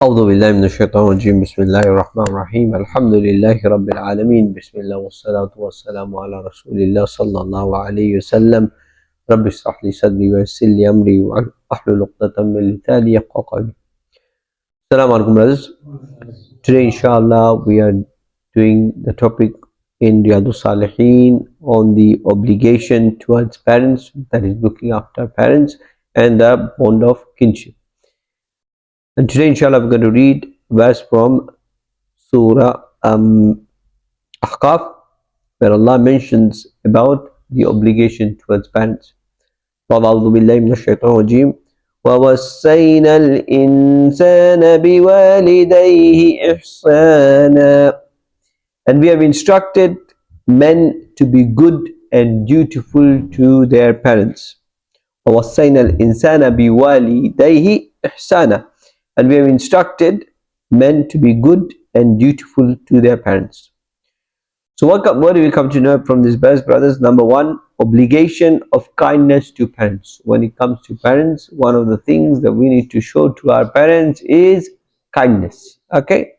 أعوذ بالله من الشيطان الرجيم بسم الله الرحمن الرحيم الحمد لله رب العالمين بسم الله والصلاة والسلام على رسول الله صلى الله عليه وسلم رب اشرح لي صدري ويسر لي أمري واحلل عقدة من لساني يفقهوا قولي. Assalamu alaikum brothers. Today inshallah we are doing the topic in Riyadus Saleehin on the obligation towards parents, that is looking after parents, and the bond of kinship. And today inshallah we're going to read verse from Surah Al-Ahqaf, where Allah mentions about the obligation towards parents. أعوذ بالله من الشيطان الرجيم ووصينا الإنسان بوالديه إحسانا. And we have instructed men to be good and dutiful to their parents. ووصينا الإنسان بوالديه إحسانا. And we have instructed men to be good and dutiful to their parents. So what do we come to know from this verse, brothers? Number one, obligation of kindness to parents. When it comes to parents, one of the things that we need to show to our parents is kindness. Okay?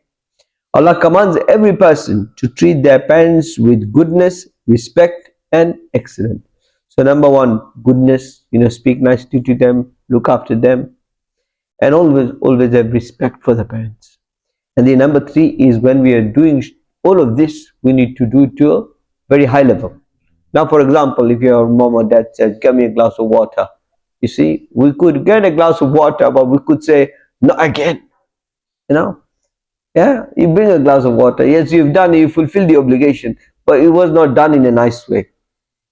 Allah commands every person to treat their parents with goodness, respect and excellence. So number one, goodness, speak nicely to them, look after them, and always have respect for the parents. And then number three is, when we are doing all of this, we need to do it to a very high level. Now for example, if your mom or dad says, give me a glass of water, you see, we could get a glass of water, but we could say, not again. Yeah, you bring a glass of water, yes, you've done it, you fulfill the obligation, but it was not done in a nice way.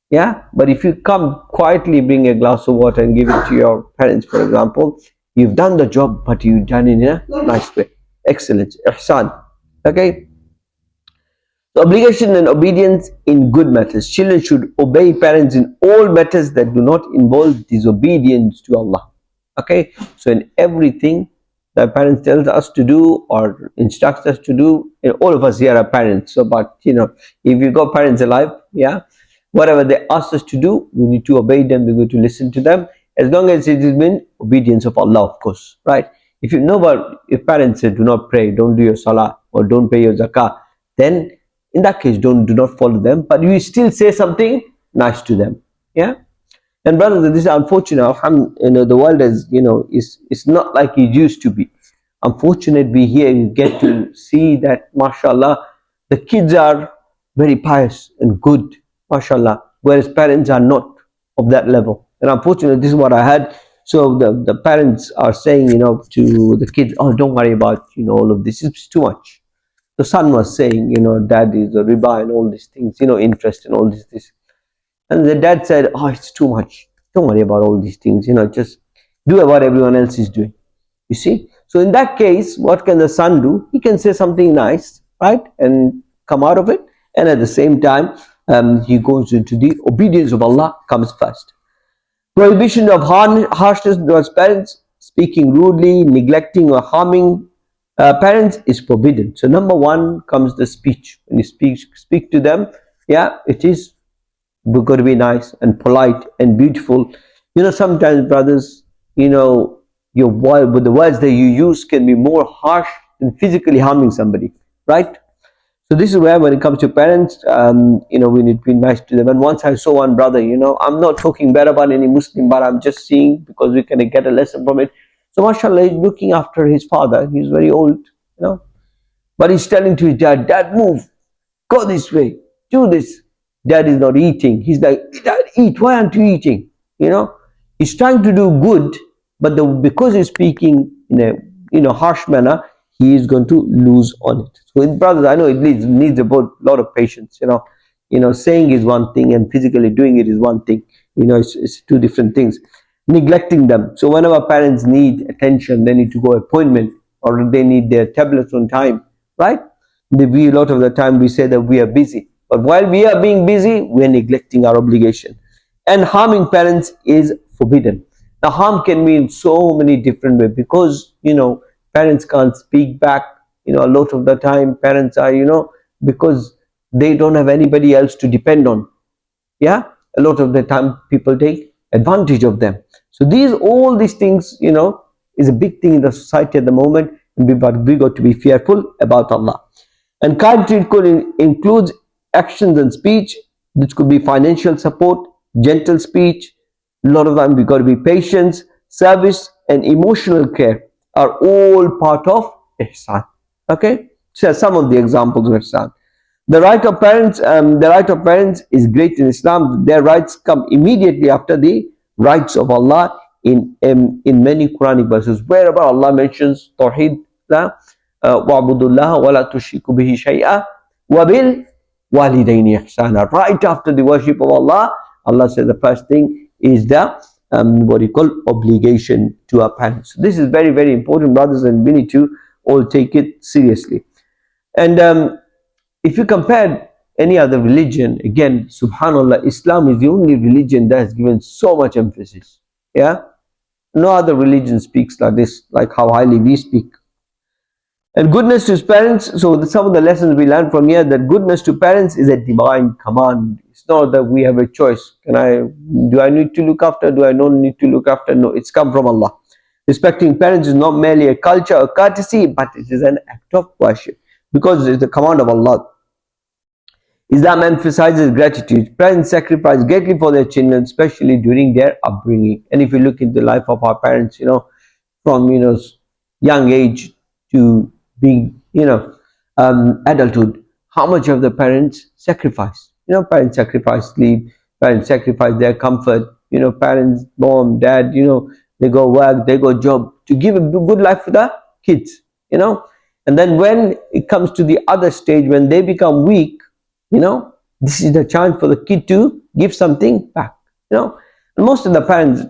Yeah, but if you come quietly, bring a glass of water and give it to your parents, for example, you've done the job, but you've done it in a nice way. Excellence, ihsan. Okay. The obligation and obedience in good matters. Children should obey parents in all matters that do not involve disobedience to Allah. Okay. So in everything that parents tells us to do or instructs us to do, all of us here are parents. So, but if you got parents alive, yeah, whatever they ask us to do, we need to obey them. We need to listen to them, as long as it is in obedience of Allah, of course, right? If you know about, if parents say do not pray, don't do your salah, or don't pay your zakah, then in that case do not follow them, but you still say something nice to them. Yeah. And brothers, this is unfortunate. The world is, it's not like it used to be. Unfortunately, here you get to see that, mashallah, the kids are very pious and good, mashallah, whereas parents are not of that level. And unfortunately, this is what I had. So the parents are saying, to the kids, oh, don't worry about, all of this, it's too much. The son was saying, dad is a riba and all these things, interest and all this. And the dad said, oh, it's too much. Don't worry about all these things, just do what everyone else is doing. You see? So in that case, what can the son do? He can say something nice, right? And come out of it. And at the same time, he goes into the obedience of Allah comes first. Prohibition of harshness towards parents, speaking rudely, neglecting or harming parents is forbidden. So number one comes the speech. When you speak to them, yeah, it is got to be nice and polite and beautiful. Sometimes, brothers, the words that you use can be more harsh than physically harming somebody, right? So this is where, when it comes to parents, we need to be nice to them. And once I saw one brother, I'm not talking bad about any Muslim, but I'm just seeing, because we can get a lesson from it. So mashallah, he's looking after his father. He's very old, but he's telling to his dad, dad, move, go this way, do this. Dad is not eating. He's like, dad, eat, why aren't you eating? He's trying to do good, but because he's speaking in a harsh manner, he is going to lose on it. So in brothers, I know it needs a lot of patience. Saying is one thing and physically doing it is one thing. It's two different things. Neglecting them. So whenever parents need attention, they need to go appointment, or they need their tablets on time, right? A lot of the time we say that we are busy. But while we are being busy, we are neglecting our obligation. And harming parents is forbidden. Now harm can mean so many different ways, because parents can't speak back. A lot of the time parents are, because they don't have anybody else to depend on. Yeah, a lot of the time people take advantage of them. So all these things, is a big thing in the society at the moment. but we got to be fearful about Allah. And kind treatment includes actions and speech. This could be financial support, gentle speech. A lot of time we got to be patient, service, and emotional care are all part of ihsan. Okay, so some of the examples of ihsan. The right of parents is great in Islam. Their rights come immediately after the rights of Allah in many Quranic verses. Wherever Allah mentions Tawheed, وَعْبُدُوا اللَّهَ وَلَا تُشْرِكُوا بِهِ شَيْئًا وَبِالْوَالِدَيْنِ إِحْسَانًا. Right after the worship of Allah, Allah said the first thing is the what you call obligation to our parents. This is very, very important, brothers, and we need to all take it seriously. And if you compare any other religion, again, subhanallah, Islam is the only religion that has given so much emphasis. Yeah, no other religion speaks like this, like how highly we speak. And goodness to parents. So some of the lessons we learn from here, that goodness to parents is a divine command. It's not that we have a choice. Do I need to look after? Do I not need to look after? No, it's come from Allah. Respecting parents is not merely a culture or courtesy, but it is an act of worship, because it is the command of Allah. Islam emphasizes gratitude. Parents sacrifice greatly for their children, especially during their upbringing. And if you look into the life of our parents, from young age to being adulthood, how much of the parents sacrifice? Parents sacrifice sleep, parents sacrifice their comfort. Parents, mom, dad, they go work, they go job to give a good life for the kids. And then when it comes to the other stage, when they become weak, this is the chance for the kid to give something back. And most of the parents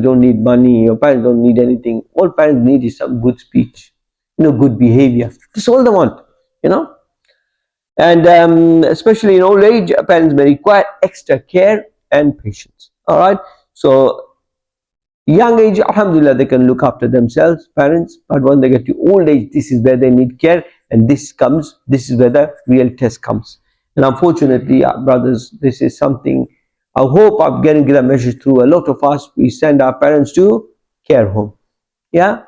don't need money, or parents don't need anything. All parents need is some good speech, good behavior. That's all they want. And especially in old age, parents may require extra care and patience. All right. So young age, alhamdulillah, they can look after themselves, parents. But when they get to old age, this is where they need care, and this is where the real test comes. And unfortunately, brothers, this is something, I hope I'm getting the message through. A lot of us, we send our parents to care home. Yeah?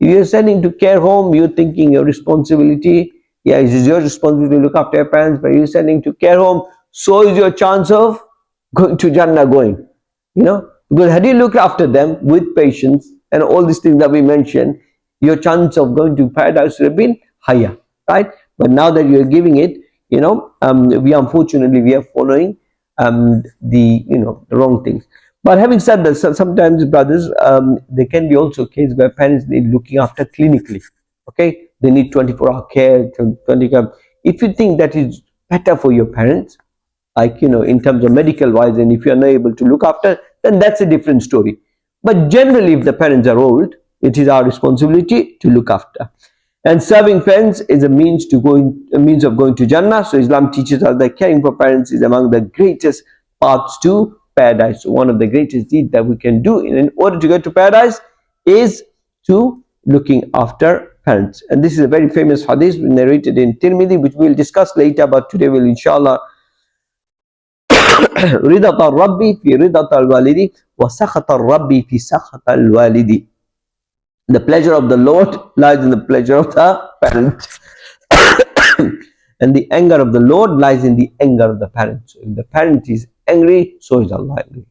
If you're sending to care home, you're thinking your responsibility. Yeah, it is your responsibility to look after your parents, but you're sending to care home, so is your chance of going to Jannah going. Because had you looked after them with patience and all these things that we mentioned, your chance of going to paradise would have been higher, right? But now that you're giving it, we are following the wrong things. But having said that, sometimes, brothers, there can be also cases where parents need looking after clinically. Okay, they need 24-hour care. If you think that is better for your parents, like in terms of medical wise, and if you are not able to look after, then that's a different story. But generally, if the parents are old, it is our responsibility to look after. And serving parents is a means of going to Jannah. So Islam teaches us that caring for parents is among the greatest paths to paradise. So one of the greatest deeds that we can do in order to get to paradise is to looking after parents. And this is a very famous hadith narrated in Tirmidhi, which we'll discuss later, but today we'll inshallah رِضَةَ الرَّبِّ فِي رِضَةَ الْوَالِدِ وَسَخَطَ الرَّبِّ فِي سَخَطَ الْوَالِدِ. The pleasure of the Lord lies in the pleasure of the parent. And the anger of the Lord lies in the anger of the parent. So if the parent is angry, so is Allah angry.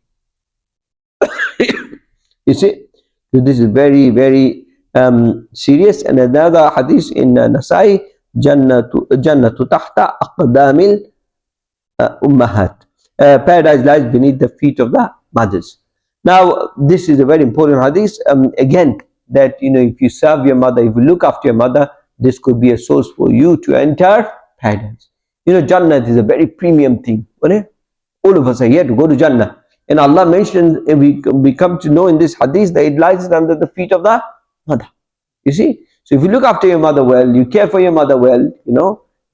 You see, so this is very, very serious. And another hadith in Nasai, Jannatu tahta aqdamil ummahat. Paradise lies beneath the feet of the mothers. Now, this is a very important hadith. Again, that if you serve your mother, if you look after your mother, this could be a source for you to enter paradise. Jannah is a very premium thing. All of us are here to go to Jannah. And Allah mentioned, we come to know in this hadith that it lies under the feet of the mother. You see? So if you look after your mother well, you care for your mother well,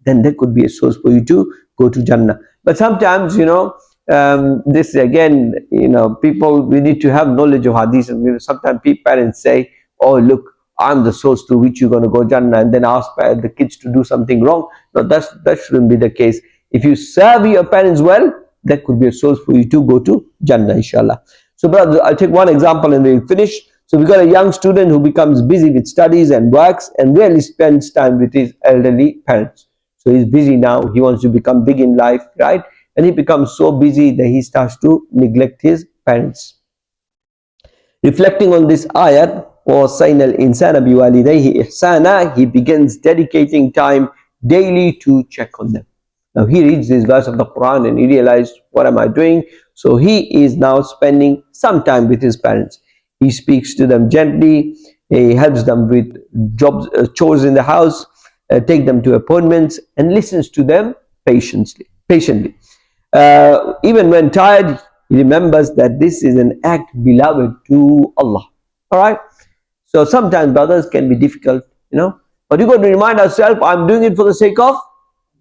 then there could be a source for you to go to Jannah. But sometimes, this again, people, we need to have knowledge of hadith. And sometimes parents say, oh, look, I'm the source through which you're going to go Jannah, and then ask the kids to do something wrong. No, that shouldn't be the case. If you serve your parents well, that could be a source for you to go to Jannah, inshallah. So, brothers, I'll take one example and we'll finish. So we got a young student who becomes busy with studies and works and rarely spends time with his elderly parents. So he's busy now, he wants to become big in life, right? And he becomes so busy that he starts to neglect his parents. Reflecting on this ayat, وَوَصَّيْنَا الْإِنسَانَ بِوَالِدَيْهِ إِحْسَانًا, he begins dedicating time daily to check on them. Now he reads this verse of the Quran and he realized, what am I doing? So he is now spending some time with his parents. He speaks to them gently, he helps them with jobs, chores in the house, take them to appointments, and listens to them patiently. Even when tired, he remembers that this is an act beloved to Allah. All right. So sometimes brothers can be difficult, but you got to remind ourselves, I'm doing it for the sake of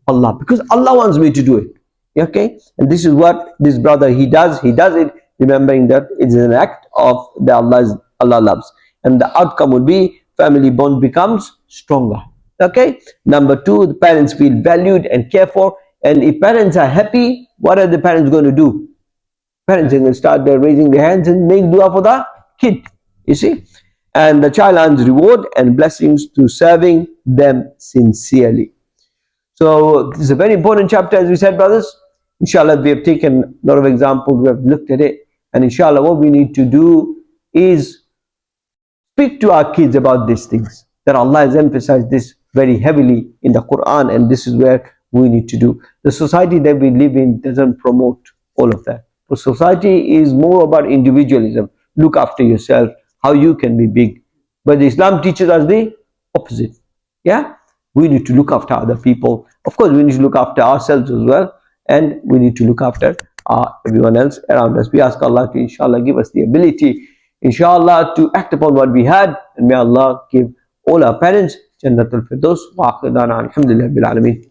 Allah, because Allah wants me to do it. Okay, and this is what this brother he does. He does it remembering that it is an act of the Allah loves, and the outcome would be family bond becomes stronger. Okay. Number two, the parents feel valued and cared for. And if parents are happy, what are the parents going to do? Parents are going to start raising their hands and make dua for the kid. You see? And the child earns reward and blessings through serving them sincerely. So this is a very important chapter, as we said, brothers. Inshallah, we have taken a lot of examples, we have looked at it. And inshallah, what we need to do is speak to our kids about these things. That Allah has emphasized this very heavily in the Quran, and this is where we need to do. The society that we live in doesn't promote all of that. The society is more about individualism. Look after yourself, how you can be big. But Islam teaches us the opposite. Yeah? We need to look after other people. Of course, we need to look after ourselves as well. And we need to look after everyone else around us. We ask Allah to, inshallah, give us the ability, inshallah, to act upon what we had. And may Allah give all our parents Jannatul-Firdaws. Wa akhir da'wana alhamdulillahi rabbil alameen.